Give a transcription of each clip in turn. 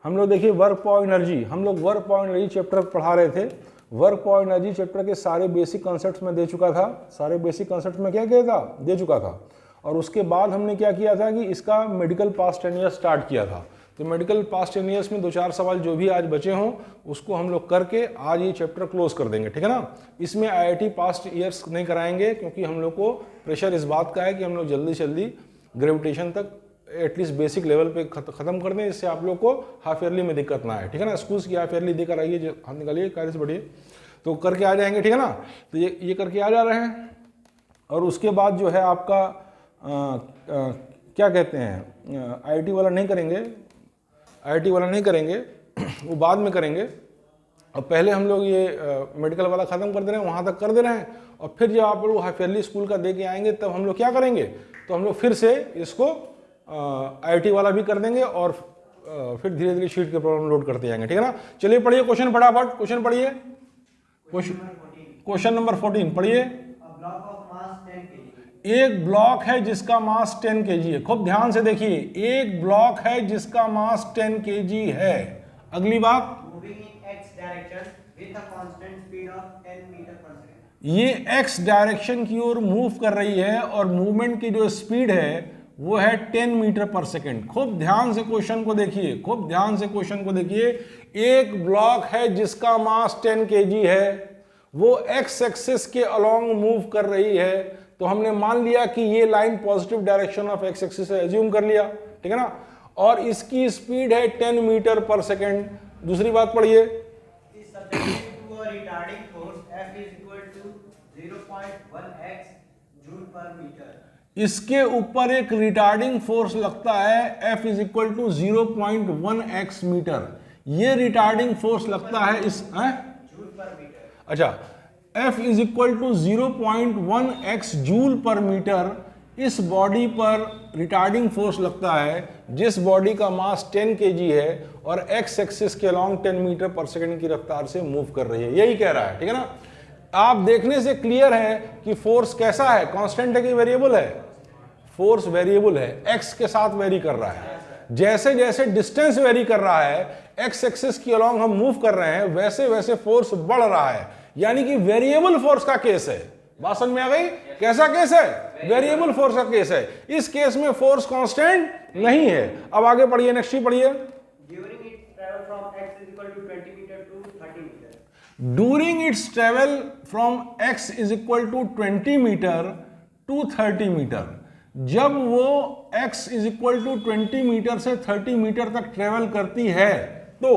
हम लोग देखिए वर्क पावर एनर्जी, हम लोग वर्क पावर एनर्जी चैप्टर पढ़ा रहे थे। वर्क पावर एनर्जी चैप्टर के सारे बेसिक कॉन्सेप्ट्स में दे चुका था, सारे बेसिक कॉन्सेप्ट में क्या किया था, दे चुका था। और उसके बाद हमने क्या किया था कि इसका मेडिकल पास्ट 10 ईयर्स स्टार्ट किया था। तो मेडिकल पास्ट 10 ईयर्स में 2-4 सवाल जो भी आज बचे हों उसको हम लोग करके आज ये चैप्टर क्लोज कर देंगे, ठीक है ना। इसमें IIT पास्ट ईयर्स नहीं कराएंगे क्योंकि हम लोग को प्रेशर इस बात का है कि हम लोग जल्दी से जल्दी ग्रेविटेशन तक एटलीस्ट बेसिक लेवल पे खत्म कर दें, जिससे आप लोग को हाफ ईयरली में दिक्कत ना आए, ठीक है ना। स्कूल्स की हाफ ईयरली देकर आइए, जो हाथ निकालिए कार्य से बढ़िए, तो करके आ जाएंगे, ठीक है ना। तो ये करके आ जा रहे हैं। और उसके बाद जो है आपका क्या कहते हैं, IIT वाला नहीं करेंगे, IIT वाला नहीं करेंगे, वो बाद में करेंगे। और पहले हम लोग ये मेडिकल वाला ख़त्म कर दे रहे हैं, वहाँ तक कर दे रहे हैं। और फिर जब आप लोग हाफ ईयरली स्कूल का दे के आएंगे तब हम लोग क्या करेंगे, तो हम लोग फिर से इसको IIT वाला भी कर देंगे और फिर धीरे धीरे शीट के प्रॉब्लम लोड करते जाएंगे, ठीक है ना। चलिए पढ़िए क्वेश्चन फटाफट, क्वेश्चन पढ़िए, क्वेश्चन नंबर 14 पढ़िए। एक ब्लॉक है जिसका मास 10 kg है। खूब ध्यान से देखिए, एक ब्लॉक है जिसका मास 10 kg है। अगली बात, ये x डायरेक्शन की ओर मूव कर रही है और मूवमेंट की जो स्पीड है वो है 10 मीटर पर सेकेंड। खूब ध्यान से क्वेश्चन को देखिए, खूब ध्यान से क्वेश्चन को देखिए। एक ब्लॉक है जिसका मास 10 kg है, वो x एक्सिस के अलोंग मूव कर रही है। तो हमने मान लिया कि ये line positive direction of x axis है, एज्यूम कर लिया, ठीक है ना। और इसकी स्पीड है 10 मीटर पर सेकेंड। दूसरी बात पढ़िए, इसके ऊपर एक रिटार्डिंग फोर्स लगता है F = 0.1x मीटर। ये रिटार्डिंग फोर्स लगता है इस अच्छा, F = 0.1x जूल पर मीटर। इस बॉडी पर रिटार्डिंग फोर्स लगता है जिस बॉडी का मास 10 kg है और x एक्सिस के अलोंग 10 मीटर पर सेकेंड की रफ्तार से मूव कर रही है। यही कह रहा है, ठीक है ना। आप देखने से क्लियर है कि फोर्स कैसा है, कांस्टेंट है कि वेरिएबल है। फोर्स वेरिएबल है, x के साथ वेरी कर रहा है। जैसे जैसे डिस्टेंस वेरी कर रहा है, x एक्सिस के अलोंग हम मूव कर रहे हैं, वैसे वैसे फोर्स बढ़ रहा है। यानी कि वेरिएबल फोर्स का केस है। बात समझ में आ गई? कैसा केस है? वेरिएबल फोर्स का केस है। इस केस में फोर्स कांस्टेंट नहीं है। अब आगे पढ़िए, नेक्स्ट ही पढ़िए। During its travel from x equal to 20 meter to 30 meter, जब वो x equal to 20 मीटर से 30 मीटर तक ट्रेवल करती है तो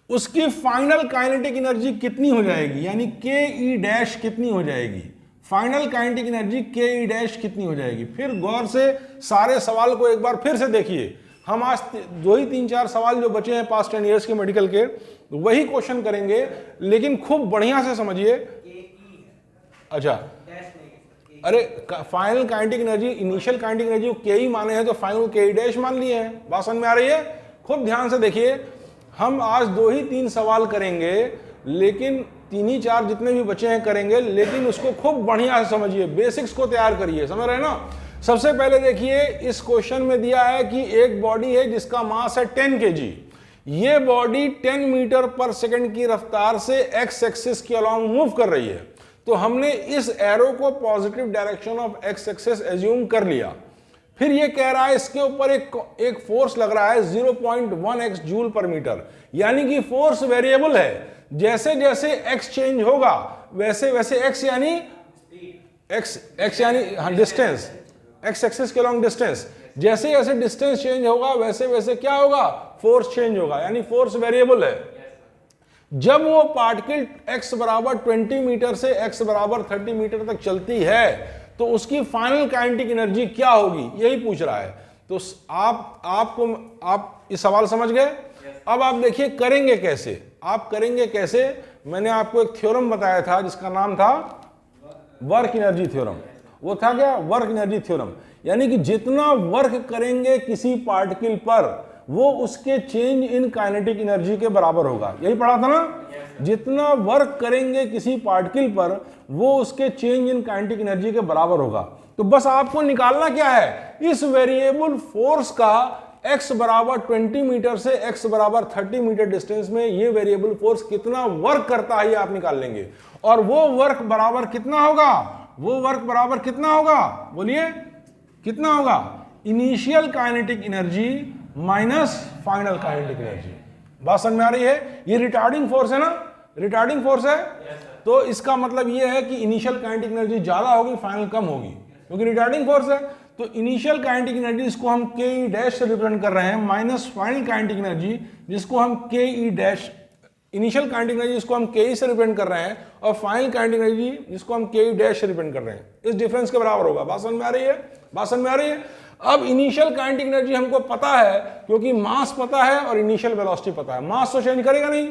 उसकी फाइनल काइनेटिक एनर्जी कितनी हो जाएगी, यानी ke' कितनी हो जाएगी, फाइनल काइनेटिक एनर्जी ke' कितनी हो जाएगी। फिर गौर से सारे सवाल को एक बार फिर से देखिए। हम आज 2-3-4 सवाल जो बचे हैं पास्ट 10 ईयर्स के मेडिकल के, वही क्वेश्चन करेंगे, लेकिन खूब बढ़िया से समझिए। अच्छा, अरे final kinetic energy, initial kinetic energy को के ही माने हैं तो फाइनल ke' मान लिए हैं। बात समझ में आ रही है? खूब ध्यान से देखिए। हम आज 2-3 सवाल करेंगे, लेकिन 3-4 जितने भी बचे हैं करेंगे, लेकिन उसको खूब बढ़िया से समझिए, बेसिक्स को तैयार करिए। समझ रहे हैं ना। सबसे पहले देखिए, इस क्वेश्चन में दिया है कि एक बॉडी है जिसका मास है 10 kg। ये बॉडी 10 मीटर पर सेकंड की रफ्तार से x एक्सिस के अलोंग मूव कर रही है। तो हमने इस एरो को positive direction of x axis assume कर लिया। फिर ये कह रहा है इसके ऊपर एक फोर्स लग रहा है 0.1x जूल पर मीटर, यानी कि फोर्स वेरिएबल है। जैसे जैसे x चेंज होगा वैसे वैसे x यानी डिस्टेंस, x एक्सिस के लॉन्ग डिस्टेंस, जैसे जैसे डिस्टेंस चेंज होगा वैसे वैसे क्या होगा, फोर्स चेंज होगा, यानी फोर्स वेरिएबल है। जब वो पार्टिकल x बराबर 20 मीटर से x बराबर 30 मीटर तक चलती है तो उसकी फाइनल काइनेटिक एनर्जी क्या होगी, यही पूछ रहा है। तो आप ये सवाल समझ गए। अब आप देखिए करेंगे कैसे, आप करेंगे कैसे। मैंने आपको एक थ्योरम बताया था जिसका नाम था वर्क एनर्जी थ्योरम। वो था क्या? Work energy theorem. यानी कि जितना वर्क करेंगे किसी पार्टिकल पर वो उसके चेंज इन काइनेटिक एनर्जी के बराबर होगा। यही पढ़ा था ना। जितना वर्क करेंगे किसी पार्टिकल पर वो उसके चेंज इन काइनेटिक एनर्जी के बराबर होगा। तो बस आपको निकालना क्या है, इस वेरिएबल फोर्स का x बराबर 20 मीटर से x बराबर 30 मीटर डिस्टेंस में ये वेरिएबल फोर्स कितना वर्क करता है ये आप निकाल लेंगे। और वो वर्क बराबर कितना होगा, वो वर्क बराबर कितना होगा, बोलिए कितना होगा, initial kinetic energy minus final kinetic energy. बात समझ में आ रही है? ये रिटार्डिंग फोर्स है ना, रिटार्डिंग फोर्स है। तो इसका मतलब ये है कि इनिशियल काइनेटिक एनर्जी ज्यादा होगी, फाइनल कम होगी, क्योंकि रिटार्डिंग फोर्स है। तो इनिशियल काइनेटिक एनर्जी इसको हम के ई डैश से रिप्रेजेंट कर रहे हैं, माइनस फाइनल काइनेटिक एनर्जी जिसको हम के ई डैश, इनिशियल काइनेटिक एनर्जी जिसको हम के ई से रिप्रेजेंट कर रहे हैं, और फाइनल काइनेटिक एनर्जी जिसको हम के ई डैश से रिप्रेजेंट कर रहे हैं। इस डिफरेंस के बराबर होगा। बात समझ में आ रही है? बात समझ में आ रही है? अब इनिशियल काइनेटिक एनर्जी हमको पता है क्योंकि मास पता है और इनिशियल वेलोसिटी पता है। मास तो चेंज करेगा नहीं,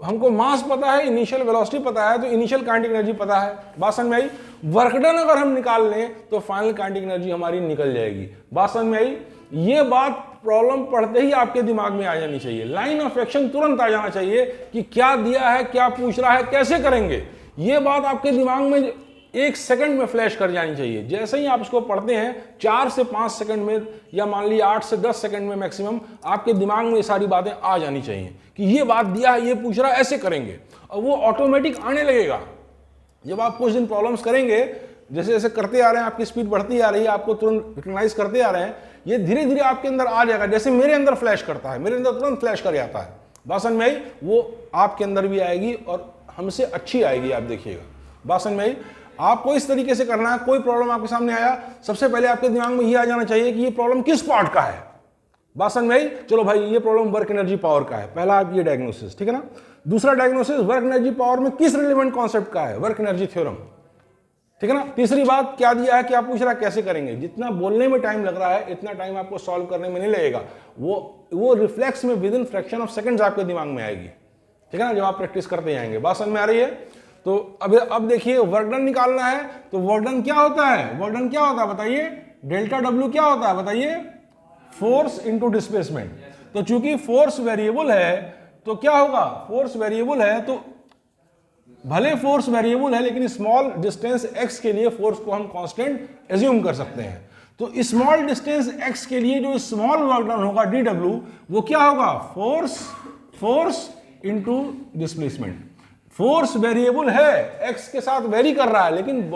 हमको मास पता है, इनिशियल वेलोसिटी पता है, तो इनिशियल काइनेटिक एनर्जी पता है। बात समझ में आई? वर्क डन अगर हम निकाल लें तो फाइनल काइनेटिक एनर्जी हमारी निकल जाएगी। बात समझ में आई? ये बात प्रॉब्लम पढ़ते ही आपके दिमाग में आ जानी चाहिए, लाइन ऑफ एक्शन तुरंत आ जाना चाहिए कि क्या दिया है, क्या पूछ रहा है, कैसे करेंगे। ये बात आपके दिमाग में 1 सेकंड में फ्लैश कर जानी चाहिए। जैसे ही आप इसको पढ़ते हैं 4 से 5 सेकंड में, या मान लीजिए 8 से 10 सेकंड में मैक्सिमम, आपके दिमाग में ये सारी बातें आ जानी चाहिए कि ये बात दिया है, ये पूछ रहा है, ऐसे करेंगे, और वो ऑटोमेटिक आने लगेगा। जब आप कुछ दिन प्रॉब्लम्स करेंगे, जैसे जैसे करते आ रहे हैं, आपकी स्पीड बढ़ती आ रही है, आपको तुरंत रिकग्नाइज करते आ रहे हैं, ये धीरे धीरे आपके अंदर आ जाएगा। जैसे मेरे अंदर फ्लैश करता है, मेरे अंदर तुरंत फ्लैश कर जाता है। बात समझ में आई? वो आपके अंदर भी आएगी और हमसे अच्छी आएगी, आप देखिएगा। बात समझ में आई? आपको इस तरीके से करना है। कोई प्रॉब्लम आपके सामने आया, सबसे पहले आपके दिमाग में ये आ जाना चाहिए कि ये प्रॉब्लम किस पार्ट का है। बात समझ में आई? चलो भाई, ये प्रॉब्लम वर्क एनर्जी पावर का है, पहला आप ये डायग्नोसिस, ठीक है ना। दूसरा डायग्नोसिस, वर्क एनर्जी पावर में किस रिलेवेंट कॉन्सेप्ट का है, वर्क एनर्जी थ्योरम, ठीक है ना। तीसरी बात, क्या दिया है, क्या पूछ रहा है, कैसे करेंगे। जितना बोलने में टाइम लग रहा है, इतना टाइम आपको सॉल्व करने में नहीं लगेगा। वो रिफ्लेक्स में with in fraction of seconds आपके दिमाग में आएगी, ठीक है ना, जब आप प्रैक्टिस करते जाएंगे। बात समझ में आ रही है? तो अब देखिए, वर्क डन निकालना है। तो वर्क डन क्या होता है, वर्क डन क्या होता है बताइए, डेल्टा डब्ल्यू क्या होता है बताइए, फोर्स इनटू डिस्प्लेसमेंट। तो चूंकि फोर्स वेरिएबल है तो क्या होगा, फोर्स वेरिएबल है तो भले फोर्स वेरिएबल है, लेकिन स्मॉल डिस्टेंस x के लिए फोर्स को हम कांस्टेंट एज्यूम कर सकते हैं। तो स्मॉल डिस्टेंस x के लिए जो स्मॉल वर्क डन होगा dw, वो क्या होगा, force into displacement. Force variable है, x के साथ वेरी कर रहा है, लेकिन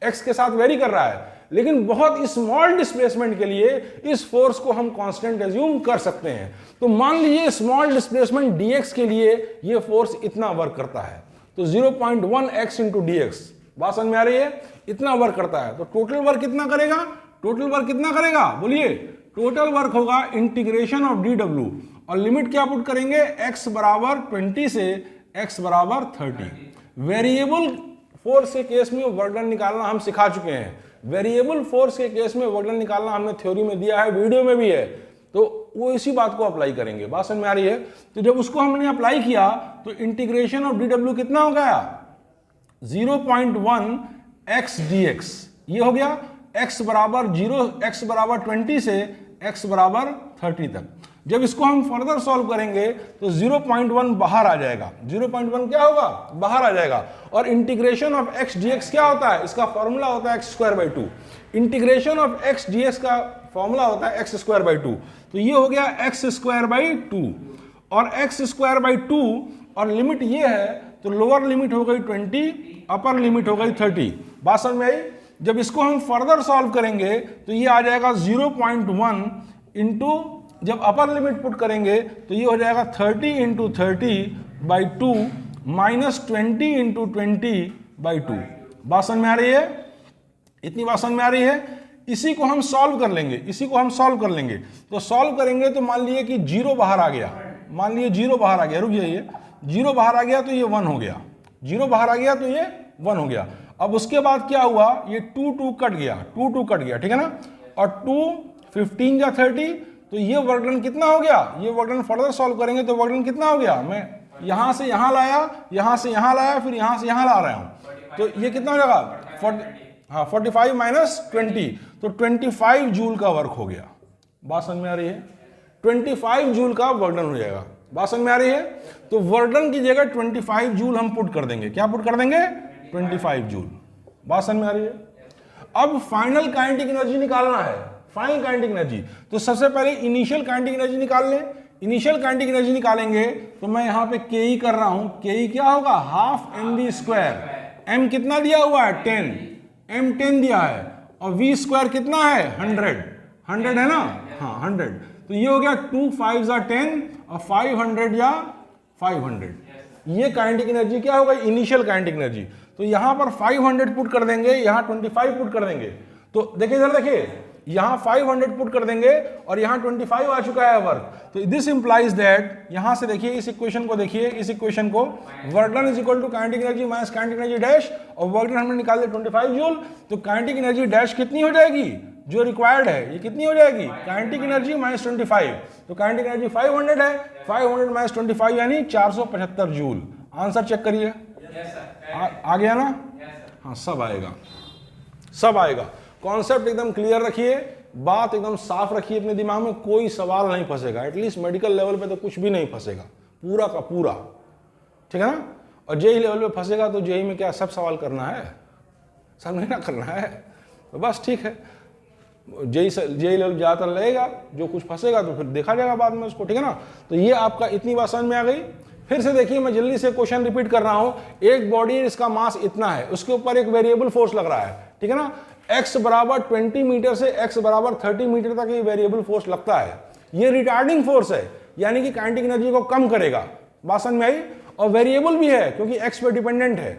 x के साथ वेरी कर रहा है, लेकिन बहुत स्मॉल डिस्प्लेसमेंट के लिए इस फोर्स को हम कांस्टेंट एज्यूम कर सकते हैं। तो मान लीजिए स्मॉल डिस्प्लेसमेंट dx के लिए ये फोर्स इतना वर्क करता है, तो 0.1 x इंटू dx। बात समझ में आ रही है? इतना वर्क करता है। तो टोटल वर्क कितना करेगा, टोटल वर्क कितना करेगा बोलिए, टोटल वर्क होगा इंटीग्रेशन ऑफ dw, और लिमिट क्या पुट करेंगे, x बराबर 20 से x बराबर 30। वेरिएबल फोर्स के केस में वर्क डन निकालना हम सिखा चुके हैं। वेरिएबल फोर्स के केस में वर्क डन निकालना हमने थ्योरी में दिया है, वीडियो में भी है, तो वो इसी बात को अप्लाई करेंगे। बात समझ में आ रही है? तो जब उसको हमने अप्लाई किया तो इंटीग्रेशन ऑफ dw कितना हो गया, 0.1 x dx, ये हो गया x बराबर 0, x बराबर 20 से x बराबर 30 तक। जब इसको हम फर्दर सॉल्व करेंगे तो 0.1 बाहर आ जाएगा, 0.1 क्या होगा, बाहर आ जाएगा। और इंटीग्रेशन ऑफ x dx क्या होता है, इसका फॉर्मूला होता है x²/2। Integration of x dx का फॉर्मूला होता है x²/2। तो ये हो गया x²/2, और x²/2, और लिमिट ये है, तो लोअर लिमिट हो गई 20, अपर लिमिट हो गई 30। बात समझ में आई? जब इसको हम फर्दर सॉल्व करेंगे तो ये आ जाएगा 0.1 इंटू, जब अपर लिमिट पुट करेंगे तो ये हो जाएगा 30 इंटू 30/2 माइनस 20 इंटू 20/2। बात समझ में आ रही है? इतनी बात समझ में आ रही है? इसी को हम सॉल्व कर लेंगे, इसी को हम सॉल्व कर लेंगे। तो सॉल्व करेंगे तो मान लीजिए कि 0 बाहर आ गया, मान लीजिए 0 बाहर आ गया, रुक जाइए, 0 बाहर आ गया तो ये 1 हो गया, 0 बाहर आ गया तो ये 1 हो गया। अब उसके बाद क्या हुआ, ये 2 कट गया, 2 कट गया, ठीक है ना, और 2 15 या 30, तो ये वर्क डन कितना हो गया, ये वर्क डन फर्दर सॉल्व करेंगे तो वर्क डन कितना हो गया, मैं यहां से यहां लाया, यहां से यहां लाया, फिर यहां से यहां ला रहा हूं, तो ये कितना हो जाएगा, 45 माइनस 20, तो 25 जूल का वर्क हो गया। बात समझ में आ रही है? 25 जूल का वर्क डन हो जाएगा। बात समझ में आ रही है? तो वर्क डन की जगह 25 जूल हम पुट कर देंगे, क्या पुट कर देंगे, 25 जूल। बात समझ में आ रही है? अब फाइनल काइनेटिक एनर्जी निकालना है। Final kinetic energy. तो सबसे पहले इनिशियल काइनेटिक एनर्जी निकाल लें। इनिशियल काइनेटिक एनर्जी निकालेंगे तो मैं यहां पे के ई कर रहा हूं, के ई क्या होगा, half M we square. M कितना दिया हुआ है, 10, एम 10 दिया है, और वी स्क्वायर कितना है, 100 है ना, हाँ 100। तो ये हो गया 2 5 जा 10 और 500 या 500। ये काइनेटिक एनर्जी क्या होगा, इनिशियल काइनेटिक एनर्जी। तो यहां पर 500 पुट कर देंगे, यहां 25 पुट कर देंगे। तो देखिए इधर देखिए, यहां 500 पुट कर देंगे और यहां 25 आ चुका है वर्क। तो दिस इंप्लाइज दैट, यहां से देखिए इस इक्वेशन को, देखिए इस इक्वेशन को, work done is equal to kinetic energy minus kinetic energy dash, और वर्क डन हमने निकाल दिया 25 जूल। तो काइनेटिक एनर्जी डैश कितनी हो जाएगी, जो रिक्वायर्ड है, ये कितनी हो जाएगी, काइनेटिक एनर्जी माइनस 25। तो काइनेटिक एनर्जी 500 है, 500 माइनस 25 यानी 475 जूल। आंसर चेक करिए, आ गया ना, हाँ सब आएगा, सब आएगा। कॉन्सेप्ट एकदम क्लियर रखिए, बात एकदम साफ रखिए अपने दिमाग में, कोई सवाल नहीं फंसेगा। एटलीस्ट मेडिकल लेवल पे तो कुछ भी नहीं फंसेगा, पूरा का पूरा, ठीक है ना। और जेई लेवल पे फंसेगा तो जेई में क्या सब सवाल करना है, सब नहीं ना करना है, तो बस ठीक है। जेई लेवल ज़्यादातर लगेगा, जो कुछ फंसेगा तो फिर देखा जाएगा बाद में उसको, ठीक है ना। तो ये आपका इतनी बात समझ में आ गई। फिर से देखिए, मैं जल्दी से क्वेश्चन रिपीट कर रहा हूं। एक बॉडी, इसका मास इतना है, उसके ऊपर एक वेरिएबल फोर्स लग रहा है, ठीक है ना। x बराबर 20 मीटर से x बराबर 30 मीटर तक ये वेरिएबल फोर्स लगता है। ये रिटार्डिंग फोर्स है, यानी कि काइनेटिक एनर्जी को कम करेगा। बात समझ में आई। और वेरिएबल भी है क्योंकि x पे डिपेंडेंट है।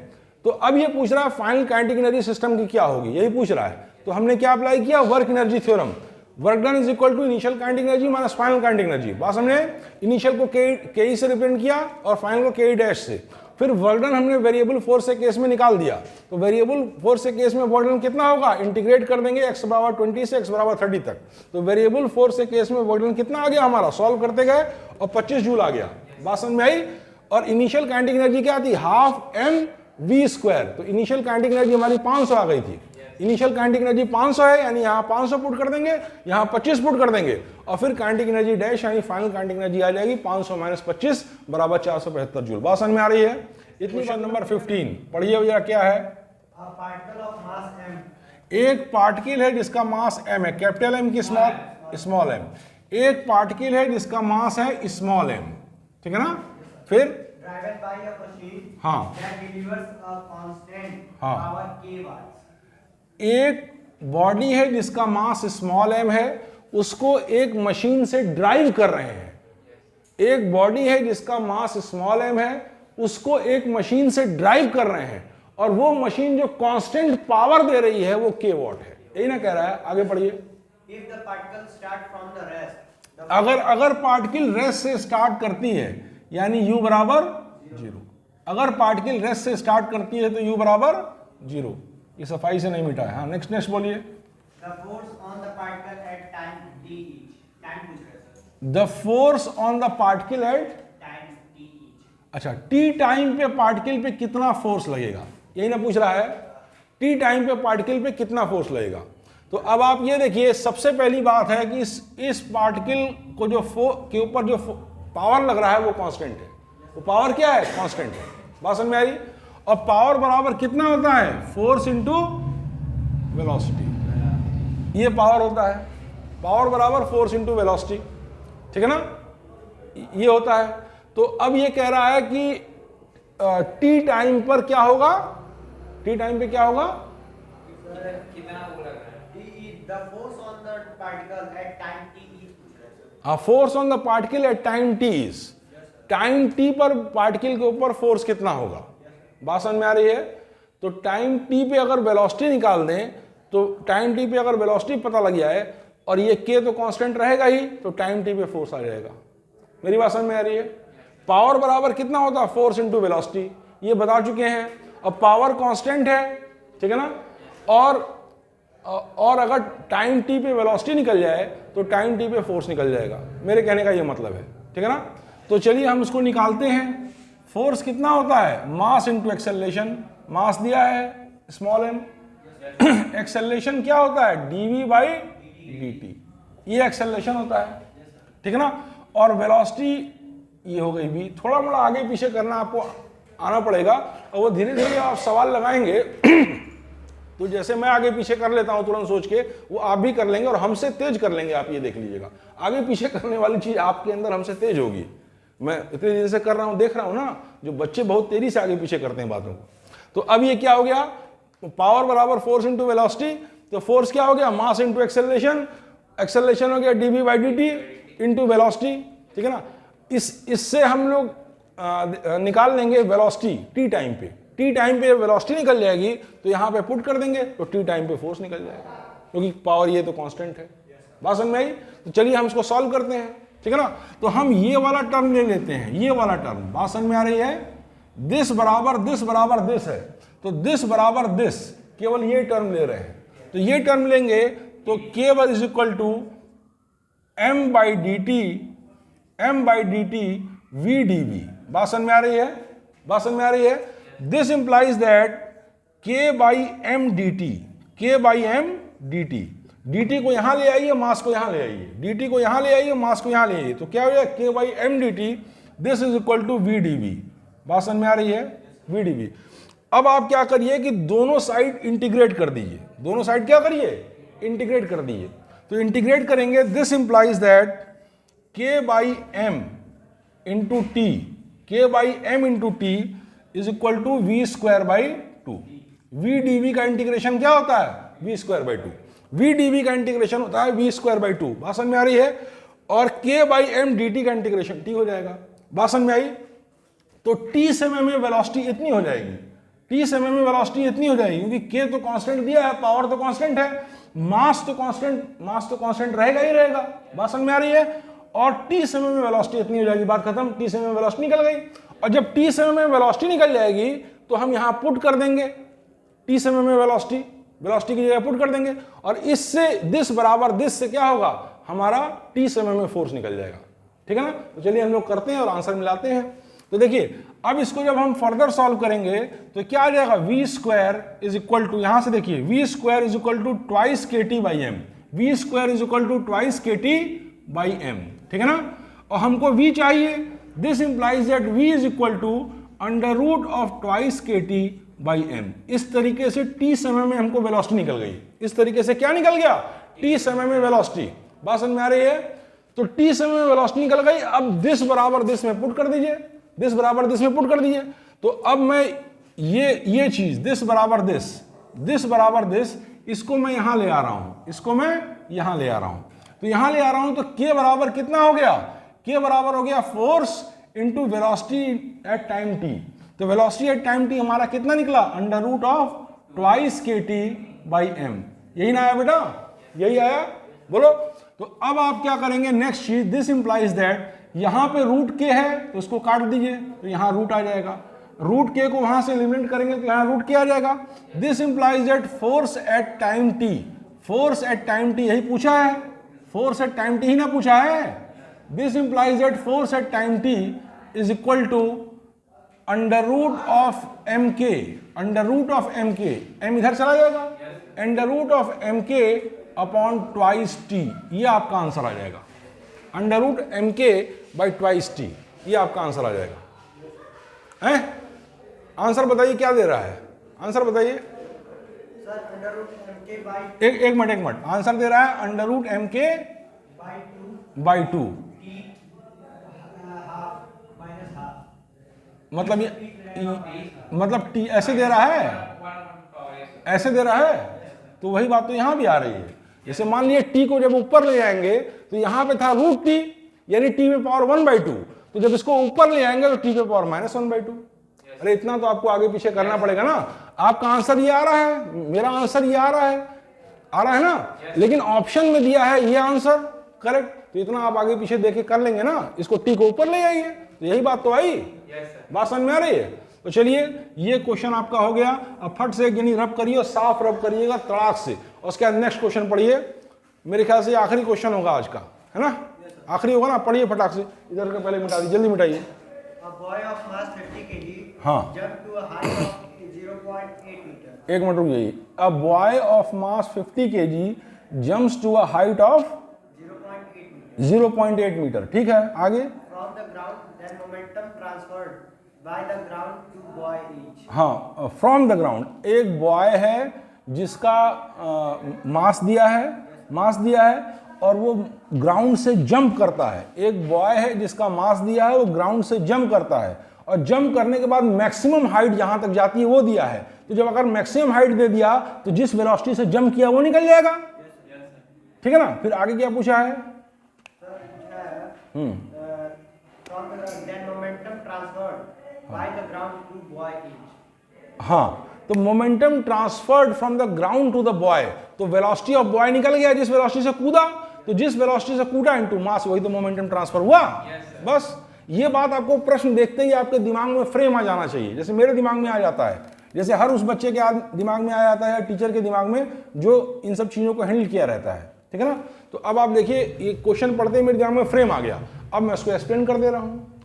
तो अब ये पूछ रहा है फाइनल काइनेटिक एनर्जी सिस्टम की क्या होगी, यही पूछ रहा है। तो हमने क्या अप्लाई किया, work energy theorem. Work done is equal to initial kinetic energy minus final kinetic energy. बात समझे, इनिशियल को के से रिप्रेजेंट किया और फाइनल को के डैश से। फिर वर्क डन हमने वेरिएबल फोर्स के केस में निकाल दिया। तो वेरिएबल फोर्स के केस में वर्क डन कितना होगा, इंटीग्रेट कर देंगे x बराबर 20 से x बराबर 30 तक। तो वेरिएबल फोर्स के केस में वर्क डन कितना आ गया हमारा, सॉल्व करते गए और 25 जूल आ गया। बात समझ में आई। और इनिशियल काइनेटिक एनर्जी क्या थी, हाफ एम वी स्क्वायर। तो इनिशियल काइनेटिक एनर्जी हमारी 500 आ गई थी। इनिशियल काइनेटिक एनर्जी 500 है, यानी यहाँ 500 पुट कर देंगे, यहाँ 25 पुट कर देंगे, और फिर काइनेटिक एनर्जी डैश यानी फाइनल काइनेटिक एनर्जी आ जाएगी 500 माइनस 25 बराबर 475 जूल। बात समझ में आ रही है। इतनी बात। नंबर 15 पढ़िए भैया, क्या है, पार्टिकल ऑफ मास m। एक पार्टिकल है जिसका मास m है, कैपिटल M की स्मॉल m। एक पार्टिकल है जिसका मास है स्मॉल m, ठीक है ना। फिर ड्राइवन बाय अ मशीन हाँ दैट डिलीवर्स अ कांस्टेंट हाँ। Power k watts. एक बॉडी है जिसका मास स्मॉल m है, उसको एक मशीन से ड्राइव कर रहे हैं। एक बॉडी है जिसका मास स्मॉल m है, उसको एक मशीन से ड्राइव कर रहे हैं, और वो मशीन जो कांस्टेंट पावर दे रही है वो k वॉट है। यही ना कह रहा है, आगे पढ़िए। If the particle start from the rest, अगर पार्टिकल रेस्ट से स्टार्ट करती है, यानी u बराबर 0। अगर पार्टिकल रेस्ट से स्टार्ट करती है तो u बराबर 0। ये सफाई से नहीं मिटा है। हाँ नेक्स्ट बोलिए। the force on the particle at time t each। Time पूछ रहे sir, the force on the particle at, time t each। अच्छा टी टाइम पे पार्टिकल पे कितना फोर्स लगेगा, यही ना पूछ रहा है। टी टाइम पे पार्टिकल पे कितना फोर्स लगेगा। तो अब आप ये देखिए, सबसे पहली बात है कि इस पार्टिकल को जो के ऊपर जो पावर लग रहा है वो कांस्टेंट है। वो पावर क्या है, कांस्टेंट है। बात समझ में आ रही। और पावर बराबर कितना होता है, फोर्स इंटू वेलोसिटी। ये पावर होता है, पावर बराबर फोर्स इंटू वेलोसिटी, ठीक है ना, ये होता है। तो अब ये कह रहा है कि टी टाइम पर क्या होगा, टी टाइम पे क्या होगा, कितना वो लग रहा है, the force on the particle at time t each पूछ रहे सर। हाँ, force on the particle at time T is, time T पर पार्टिकल के ऊपर फोर्स कितना होगा। बात समझ में आ रही है। तो टाइम टी पे अगर वेलोसिटी निकाल दें, तो टाइम टी पे अगर वेलोसिटी पता लग जाए और ये के तो कांस्टेंट रहेगा ही, तो टाइम टी पे फोर्स आ जाएगा। मेरी बात समझ में आ रही है। पावर बराबर कितना होता है, फोर्स इंटू वेलोसिटी, ये बता चुके हैं। अब पावर कांस्टेंट है, ठीक है ना, और अगर टाइम टी पे वेलोसिटी निकल जाए तो टाइम टी पे फोर्स निकल जाएगा। मेरे कहने का ये मतलब है, ठीक है ना। तो चलिए हम इसको निकालते हैं। फोर्स कितना होता है, मास इंटू एक्सेलरेशन। मास दिया है स्मॉल m, एक्सेलरेशन क्या होता है, dv बाई dt, ये एक्सेलरेशन होता है, ठीक है ना। और वेलोसिटी ये हो गई v। थोड़ा मोड़ा आगे पीछे करना आपको आना पड़ेगा, और वो धीरे धीरे आप सवाल लगाएंगे तो जैसे मैं आगे पीछे कर लेता हूं तुरंत सोच के, वो आप भी कर लेंगे और हमसे तेज कर लेंगे। आप ये देख लीजिएगा, आगे पीछे करने वाली चीज आपके अंदर हमसे तेज होगी। मैं इतनी देर से कर रहा हूं, देख रहा हूं ना, जो बच्चे बहुत तेजी से आगे पीछे करते हैं बातों को। तो अब ये क्या हो गया, पावर बराबर फोर्स इंटू वेलोसिटी। तो फोर्स क्या हो गया, मास इंटू एक्सेलरेशन, एक्सेलरेशन हो गया dv by dt into velocity, ठीक है ना। इससे हम लोग निकाल लेंगे वेलोसिटी टी टाइम पे। टी टाइम पे वेलोसिटी निकल जाएगी तो यहाँ पे पुट कर देंगे तो टी टाइम पे फोर्स निकल जाएगा, क्योंकि पावर ये तो कांस्टेंट है। बात समझ में आई? तो चलिए हम इसको सॉल्व करते हैं, ठीक है ना। तो हम ये वाला टर्म ले लेते हैं, ये वाला टर्म। बात समझ में आ रही है? दिस बराबर दिस है, तो दिस बराबर दिस, केवल ये टर्म ले रहे हैं। तो ये टर्म लेंगे तो केवल is equal to m by D T V D V. बात समझ में आ रही है? बात समझ में आ रही है? This implies that k by M D T, k by M D T, D T को यहां ले आइए, मास को यहां ले आइए, डी टी को यहां ले आइए, मास को यहां ले आइए, तो क्या हो जाएगा, k by M D T, this is equal to we D V. बात समझ में आ रही है? V D V. अब आप क्या करिए कि दोनों साइड इंटीग्रेट कर दीजिए, दोनों साइड क्या करिए, इंटीग्रेट कर दीजिए। तो इंटीग्रेट करेंगे, this implies that k by m into t, k by m into t is equal to v square by two. We D v का इंटीग्रेशन क्या होता है, v square by two. We D v का integration होता है v square by to. बात समझ में आ रही है? और के बाई एम डी टी का इंटीग्रेशन टी हो जाएगा। बात समझ में आई? तो टी समय में वेलोसिटी इतनी हो जाएगी, टी समय में वेलोसिटी इतनी हो जाएगी, क्योंकि के तो कांस्टेंट दिया है, पावर तो कांस्टेंट है, मास तो कांस्टेंट रहेगा ही रहेगा। बात समझ में आ रही है? और टी समय में वेलोसिटी इतनी हो जाएगी, बात खत्म। टी समय में वेलोसिटी निकल गई, और जब टी समय में वेलोसिटी निकल जाएगी तो हम यहां पुट कर देंगे टी समय में वेलोसिटी की जगह पुट कर देंगे, और इससे दिस बराबर दिस से क्या होगा, हमारा टी समय में फोर्स निकल जाएगा, ठीक है ना। तो चलिए हम लोग करते हैं और आंसर मिलाते हैं। तो देखिए, अब इसको जब हम फर्दर सॉल्व करेंगे तो क्या आ जाएगा, v square is equal to, यहां से देखिए, v square is equal to twice k t by m, we square is equal to twice k t by m, ठीक है ना। और हमको v चाहिए, this implies that v is equal to under root of twice k t by m. इस तरीके से t समय में हमको वेलोसिटी निकल गई। इस तरीके से क्या निकल गया, t समय में वेलोसिटी। बात समझ में आ रही है? तो t समय में वेलोसिटी निकल गई। अब दिस बराबर दिस में पुट कर दीजिए, दिस बराबर दिस में पुट कर दीजिए। तो अब मैं ये चीज दिस बराबर दिस, इसको मैं यहां ले आ रहा हूं, इसको मैं यहां ले आ रहा हूं। तो यहां ले आ रहा हूं तो k बराबर कितना हो गया, k बराबर हो गया force into velocity at time t। तो वेलोसिटी एट टाइम t हमारा कितना निकला, under root of twice k t by M. यही ना आया बेटा, यही आया, बोलो। तो अब आप क्या करेंगे, नेक्स्ट चीज, दिस इंप्लाइज दैट यहां पे रूट के है तो उसको काट दीजिए, तो यहां रूट आ जाएगा, रूट के को वहां से एलिमिनेट करेंगे तो यहां रूट के आ जाएगा। This implies that force at time t, force at time t यही पूछा है, फोर्स एट टाइम t ही ना पूछा है। This implies that force at time t is equal to under root of M K, under root of M K, M इधर चला जाएगा, under root of M K upon twice T, ये आपका answer आ जाएगा। Under root M K by twice T, ये आपका answer आ जाएगा। हैं? आंसर बताइए क्या दे रहा है, आंसर बताइए। Sir under root M K by, एक मिनट, आंसर दे रहा है under root M K by two, मतलब टी ऐसे दे रहा है, ऐसे दे रहा है, तो वही बात तो यहां भी आ रही है। जैसे मान लिया टी को जब ऊपर ले जाएंगे तो यहां पे था रूट टी, यानी टी पे पावर 1/2, तो जब इसको ऊपर ले आएंगे तो टी पे पावर -1/2। अरे इतना तो आपको आगे पीछे करना पड़ेगा ना। आपका आंसर ये आ रहा है, मेरा आंसर ये आ रहा है ना, लेकिन ऑप्शन में दिया है ये आंसर करेक्ट, तो इतना आप आगे पीछे देख के कर लेंगे ना। इसको टी को ऊपर ले आइए, तो यही बात तो आई। बात समझ में आ रही है? तो चलिए ये क्वेश्चन आपका हो गया। अब फट से यानी रब करिए और साफ रब करिएगा तड़ाक से, और उसके बाद नेक्स्ट क्वेश्चन पढ़िए। मेरे ख्याल से आखिरी क्वेश्चन होगा आज का, है ना, आखिरी होगा ना। पढ़िए फटाक से, इधर का पहले मिटा दीजिए, जल्दी मिटाइए। हाँ, एक मिनट रुक जाइए। A boy of mass 50 kg jumps to a height of 0.8 metre, ठीक है, आगे। From the ground, then momentum transferred by the ground to boy each. हाँ, फ्रॉम द ग्राउंड, एक बॉय है जिसका मास दिया है और वो ग्राउंड से जंप करता है। एक बॉय है जिसका मास दिया है, वो ग्राउंड से जंप करता है और जंप करने के बाद मैक्सिमम हाइट जहां तक जाती है वो दिया है। तो जब अगर मैक्सिमम हाइट दे दिया तो जिस वेलोसिटी से जंप किया वो निकल जाएगा। ठीक है ना। फिर आगे क्या पूछा है? हाँ, तो momentum transferred from the ground to the boy, तो वेलोसिटी ऑफ बॉय निकल गया जिस वेलोसिटी से कूदा, तो जिस वेलोसिटी से कूदा इनटू मास, वही तो मोमेंटम ट्रांसफर हुआ। बस ये बात आपको प्रश्न देखते ही आपके दिमाग में फ्रेम आ जाना चाहिए, जैसे मेरे दिमाग में आ जाता है, जैसे हर उस बच्चे के दिमाग में आ जाता है, टीचर के दिमाग में जो इन सब चीजों को हैंडल किया रहता है। ठीक है ना। तो अब आप देखिए, ये क्वेश्चन पढ़ते ही मेरे दिमाग में फ्रेम आ गया। अब मैं इसको एक्सप्लेन कर दे रहा हूँ।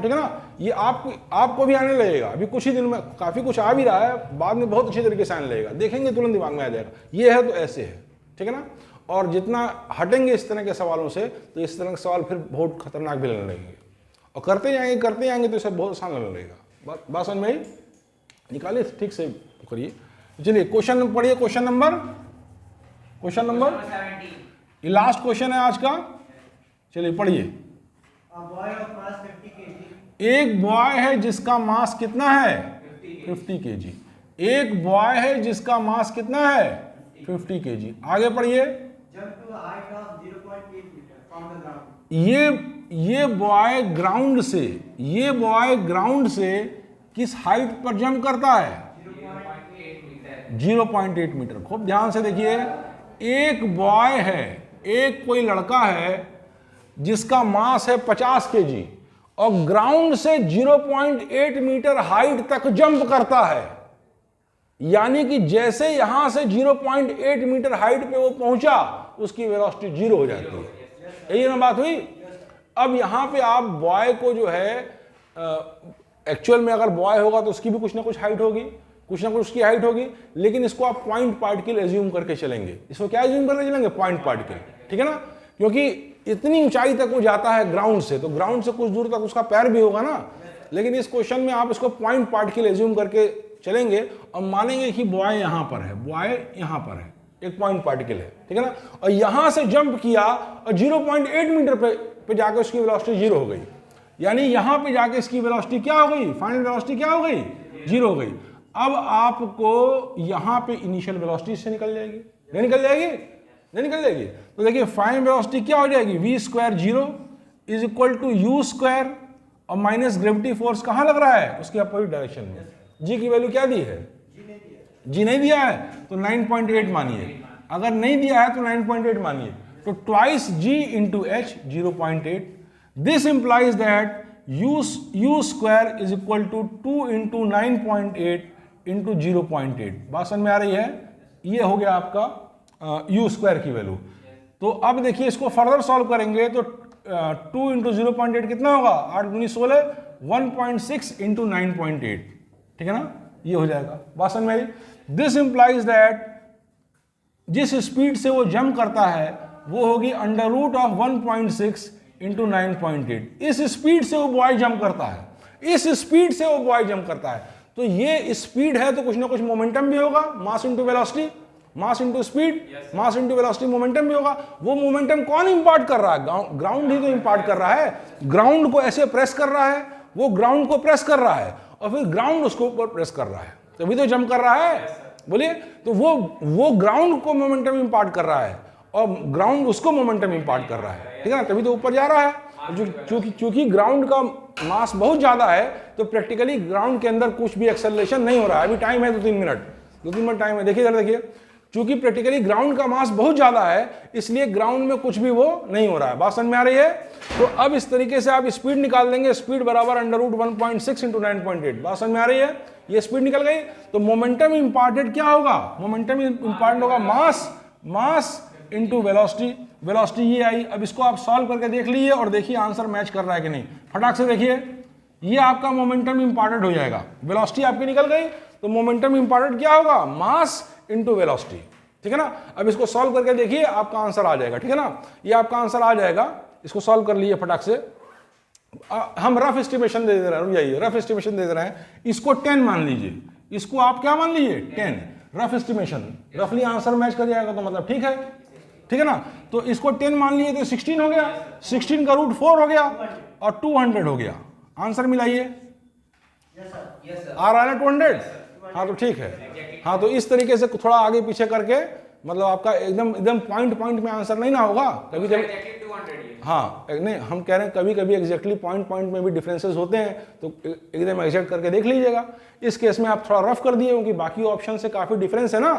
ठीक है ना। ये आपको भी आने लगेगा, अभी कुछ ही दिन में काफी कुछ आ भी रहा है, बाद में बहुत अच्छे तरीके से आने लगेगा, देखेंगे तुरंत दिमाग में आ जाएगा, ये है तो ऐसे है। ठीक है ना। और जितना हटेंगे इस तरह के सवालों से, तो इस तरह के सवाल फिर बहुत खतरनाक भी लगने लगेंगे, और करते जाएंगे तो इसे बहुत आसान लगने लगेगा। बात समझ में आई? निकालिए, ठीक से करिए। चलिए क्वेश्चन पढ़िए, क्वेश्चन नंबर ये लास्ट क्वेश्चन है आज का। चलिए पढ़िए। एक बॉय है जिसका मास कितना है? 50 kg। एक बॉय है जिसका मास कितना है? 50 kg। आगे पढ़िए। ये बॉय ग्राउंड से किस हाइट पर जंप करता है? 0.8 मीटर। खूब ध्यान से देखिए, एक बॉय है, एक कोई लड़का है जिसका मास है 50 kg और ग्राउंड से 0.8 मीटर हाइट तक जंप करता है। यानी कि जैसे यहां से 0.8 मीटर हाइट पे वो पहुंचा, उसकी वेलोसिटी 0 हो जाती है। यही ना बात हुई। अब यहां पे आप बॉय को जो है, एक्चुअल में अगर बॉय होगा तो उसकी भी कुछ ना कुछ हाइट होगी, कुछ ना कुछ उसकी हाइट होगी, लेकिन इसको आप पॉइंट पार्टिकल एज्यूम करके चलेंगे। इसको क्या एज्यूम करके चलेंगे? Point particle. ठीक है ना। क्योंकि इतनी ऊंचाई तक वो जाता है ग्राउंड से, तो ग्राउंड से कुछ दूर तक उसका पैर भी होगा ना। लेकिन इस क्वेश्चन में आप इसको पॉइंट पार्टिकल एज्यूम करके चलेंगे और मानेंगे कि बॉय यहां पर है, एक पॉइंट पार्टिकल है। ठीक है ना। और यहां से जंप किया और 0.8 मीटर पे जाकर उसकी वेलोसिटी 0 हो गई। यानी यहां पे जाके इसकी वेलोसिटी क्या हो गई? फाइनल वेलोसिटी क्या हो गई? 0 हो गई। अब आपको यहां पे इनिशियल वेलोसिटी से निकल जाएगी, नहीं निकल जाएगी। तो देखिए फाइनल वेलोसिटी क्या हो जाएगी? v square 0 is equal to u square और माइनस ग्रेविटी फोर्स कहां लग रहा है? उसके अपोजिट डायरेक्शन में। g की वैल्यू क्या दी है? g नहीं दिया है तो 9.8 मानिए, अगर नहीं दिया है तो 9.8 मानिए, तो twice g into h 0.8। This implies that u square is equal to 2 into 9.8 into 0.8। बात समझ में आ रही है? ये हो गया आपका u स्क्वायर की वैल्यू। तो अब देखिए इसको फर्दर सॉल्व करेंगे तो 2 इंटू 0.8 कितना होगा? 8 गुनी 16, 1.6 इंटू 9.8। ठीक है ना। ये हो जाएगा। बात समझ में आई? दिस इंप्लाइज दैट जिस स्पीड से वो जंप करता है वो होगी अंडर रूट ऑफ 1.6 इंटू 9.8। इस स्पीड से वो बॉय जंप करता है, तो ये स्पीड है तो कुछ ना कुछ मोमेंटम भी होगा, mass into velocity, mass into speed, mass into velocity, momentum भी होगा। वो मोमेंटम कौन इंपार्ट कर रहा है? ग्राउंड ही तो इंपार्ट कर रहा है। ग्राउंड को ऐसे प्रेस कर रहा है, वो ग्राउंड को प्रेस कर रहा है और फिर ग्राउंड उसको ऊपर प्रेस कर रहा है, तभी तो जंप कर रहा है। बोलिए, तो वो ग्राउंड को मोमेंटम इंपार्ट कर रहा है और ग्राउंड उसको मोमेंटम इंपार्ट कर रहा है। ठीक है ना, तभी तो ऊपर जा रहा है। चूंकि ग्राउंड का मास बहुत ज्यादा है तो प्रैक्टिकली ग्राउंड के अंदर कुछ भी एक्सेलरेशन नहीं हो रहा है। अभी टाइम है 2-3 मिनट टाइम है। देखिए जरा, देखिए, चूंकि प्रैक्टिकली ग्राउंड का मास बहुत ज्यादा है इसलिए ग्राउंड में कुछ भी वो नहीं हो रहा है। बात समझ में आ रही है? तो अब इस तरीके से आप स्पीड निकाल देंगे, स्पीड बराबर अंडर रूट 1.6 इंटू 9.8। बात समझ में आ रही है? ये स्पीड निकल गई तो मोमेंटम इंपार्टेड क्या होगा? मोमेंटम इंपार्टेड होगा मास इंटू वेलोसिटी। वेलोसिटी ये आई। अब इसको आप सॉल्व करके देख लीजिए और देखिए आंसर मैच कर रहा है कि नहीं। फटाक से देखिए, ये आपका मोमेंटम इंपार्टेड हो जाएगा। वेलोसिटी आपकी निकल गई तो मोमेंटम इंपार्टेड क्या होगा? Mass into velocity. ठीक है ना। अब इसको सॉल्व करके देखिए, आपका आंसर आ जाएगा। ठीक है ना, ये आपका आंसर आ जाएगा। इसको सॉल्व कर लीजिए फटाक से। हम रफ एस्टिमेशन दे दे रहे हैं, रफ एस्टिमेशन दे दे रहे हैं। इसको 10 मान लीजिए, इसको आप क्या मान लीजिए? 10। रफ एस्टिमेशन, रफली आंसर मैच कर जाएगा तो मतलब ठीक है ना। तो इसको 10 मान लिए तो 16 हो गया, 16 का रूट 4 हो गया और 200 हो गया। आंसर मिलाइए, आ रहा है ना 200? हाँ तो ठीक है। हाँ तो इस तरीके से थोड़ा आगे पीछे करके, मतलब आपका एकदम पॉइंट में आंसर नहीं ना होगा कभी कभी। हाँ नहीं, हम कह रहे हैं कभी कभी एग्जैक्टली पॉइंट में भी डिफरेंसेस होते हैं, तो एकदम एग्जैक्ट करके देख लीजिएगा। इस केस में आप थोड़ा रफ कर दिए क्योंकि बाकी ऑप्शन से काफी डिफरेंस है ना,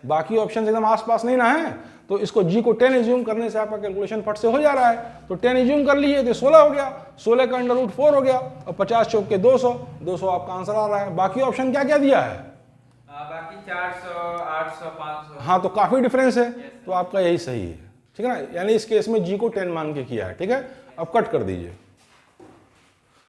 बाकी ऑप्शन एकदम आसपास नहीं ना है। तो इसको जी को 10 एज्यूम करने से आपका कैलकुलेशन फट से हो जा रहा है। तो 10 एज्यूम कर लीजिए तो 16 हो गया, 16 का अंडर रूट 4 हो गया और 50 चौक के 200 आपका आंसर आ रहा है। बाकी ऑप्शन क्या क्या दिया है? बाकी 400, 800, 500। हाँ तो काफी डिफरेंस है, तो आपका यही सही है, ठीक है ना। यानी इस केस में जी को 10 मान के किया है, ठीक है। अब कट कर दीजिए।